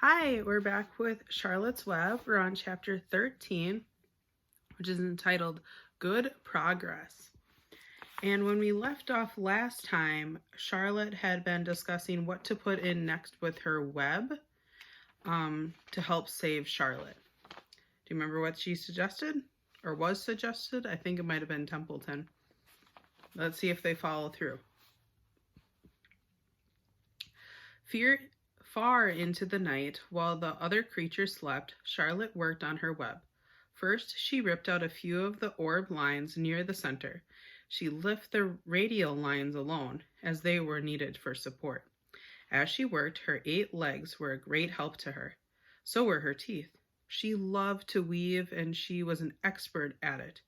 Hi, we're back with Charlotte's Web. We're on chapter 13, which is entitled Good Progress. And when we left off last time, Charlotte had been discussing what to put in next with her web to help save Charlotte. Do you remember what she suggested or was suggested? I think it might have been Templeton. Let's see if they follow through. Far into the night, while the other creatures slept, Charlotte worked on her web. First, she ripped out a few of the orb lines near the center. She left the radial lines alone, as they were needed for support. As she worked, her 8 legs were a great help to her. So were her teeth. She loved to weave, and she was an expert at it.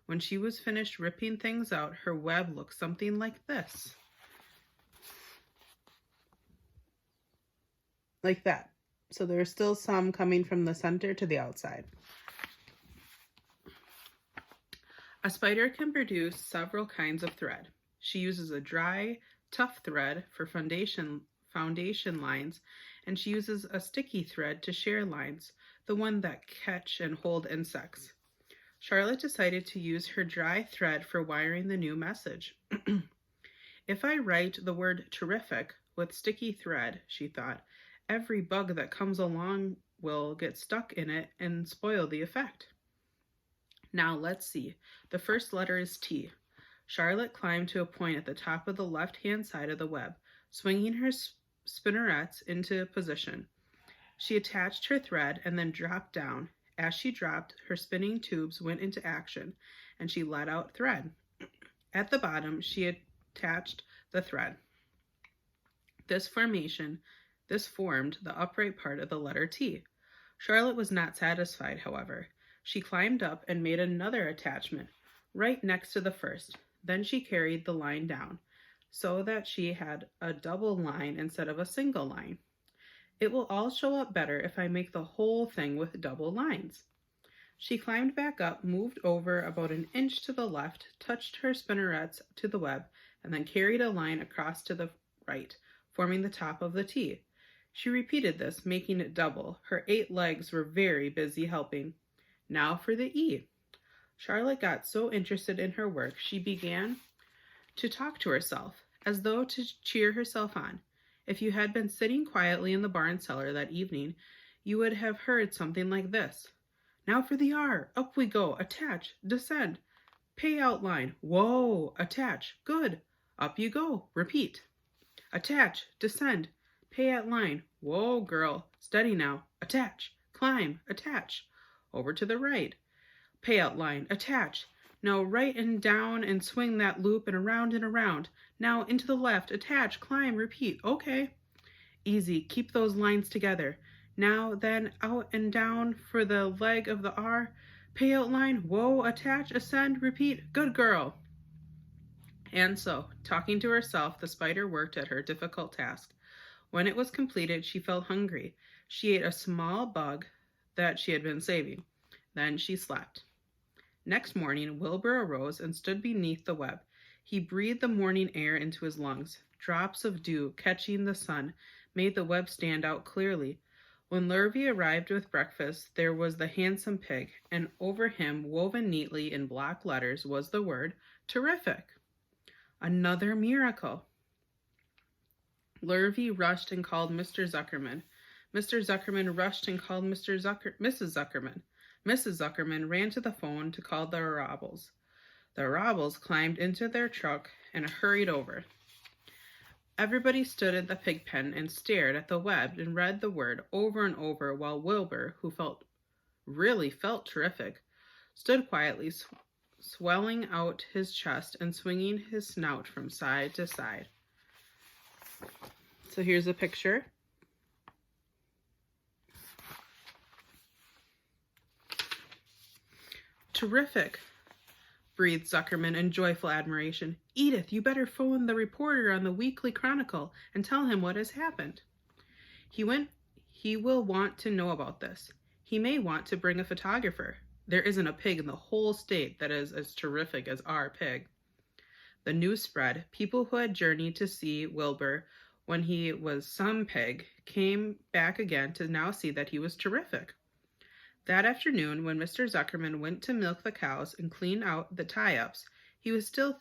When she was finished ripping things out, her web looked something like this. Like that. So there's still some coming from the center to the outside. A spider can produce several kinds of thread. She uses a dry, tough thread for foundation lines, and she uses a sticky thread to share lines, the one that catch and hold insects. Charlotte decided to use her dry thread for wiring the new message. If I write the word terrific with sticky thread, she thought, every bug that comes along will get stuck in it and spoil the effect. Now let's see. The first letter is T. Charlotte climbed to a point at the top of the left-hand side of the web, swinging her spinnerets into position. She attached her thread and then dropped down. As she dropped, her spinning tubes went into action, and she let out thread. At the bottom, she attached the thread. This formed the upright part of the letter T. Charlotte was not satisfied, however. She climbed up and made another attachment, right next to the first. Then she carried the line down, so that she had a double line instead of a single line. It will all show up better if I make the whole thing with double lines. She climbed back up, moved over about an inch to the left, touched her spinnerets to the web, and then carried a line across to the right, forming the top of the T. She repeated this, making it double. Her 8 legs were very busy helping. Now for the E. Charlotte got so interested in her work, she began to talk to herself, as though to cheer herself on. If you had been sitting quietly in the barn cellar that evening, you would have heard something like this. Now for the R. Up we go. Attach. Descend. Pay outline. Whoa. Attach. Good. Up you go. Repeat. Attach. Descend. Pay at line. Whoa, girl. Steady now. Attach. Climb. Attach. Over to the right. Pay out line. Attach. Now right and down and swing that loop and around. Now into the left. Attach. Climb. Repeat. Okay. Easy. Keep those lines together. Now then out and down for the leg of the R. Pay out line. Whoa. Attach. Ascend. Repeat. Good girl. And so, talking to herself, the spider worked at her difficult task. When it was completed, she felt hungry. She ate a small bug that she had been saving. Then she slept. Next morning, Wilbur arose and stood beneath the web. He breathed the morning air into his lungs. Drops of dew catching the sun made the web stand out clearly. When Lurvy arrived with breakfast, there was the handsome pig, and over him, woven neatly in black letters, was the word terrific. Another miracle. Lurvy rushed and called Mr. Zuckerman. Mr. Zuckerman rushed and called Mrs. Zuckerman. Mrs. Zuckerman ran to the phone to call the Arabels. The Arabels climbed into their truck and hurried over. Everybody stood at the pig pen and stared at the web and read the word over and over while Wilbur, who really felt terrific, stood quietly swelling out his chest and swinging his snout from side to side. So here's a picture. Terrific, breathed Zuckerman in joyful admiration. Edith, you better phone the reporter on the Weekly Chronicle and tell him what has happened. He will want to know about this. He may want to bring a photographer. There isn't a pig in the whole state that is as terrific as our pig. The news spread. People who had journeyed to see Wilbur when he was some pig, came back again to now see that he was terrific. That afternoon, when Mr. Zuckerman went to milk the cows and clean out the tie-ups, he was still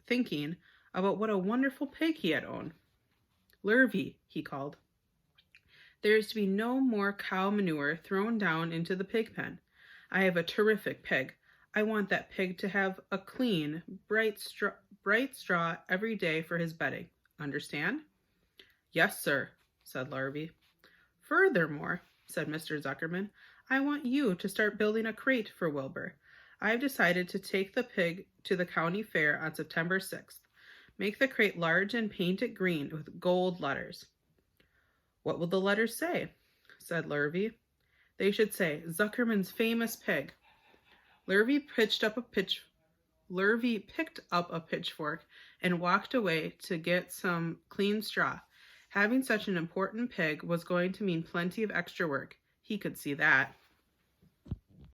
thinking about what a wonderful pig he had owned. "Lurvy," he called, "there is to be no more cow manure thrown down into the pig pen. I have a terrific pig. I want that pig to have a clean, bright straw every day for his bedding. Understand?" "Yes, sir," said Larvy. "Furthermore," said Mr. Zuckerman, "I want you to start building a crate for Wilbur. I've decided to take the pig to the county fair on September 6th. Make the crate large and paint it green with gold letters." "What will the letters say?" said Lurvy. "They should say, 'Zuckerman's famous pig.'" Lurvy picked up a pitchfork and walked away to get some clean straw. Having such an important pig was going to mean plenty of extra work. He could see that.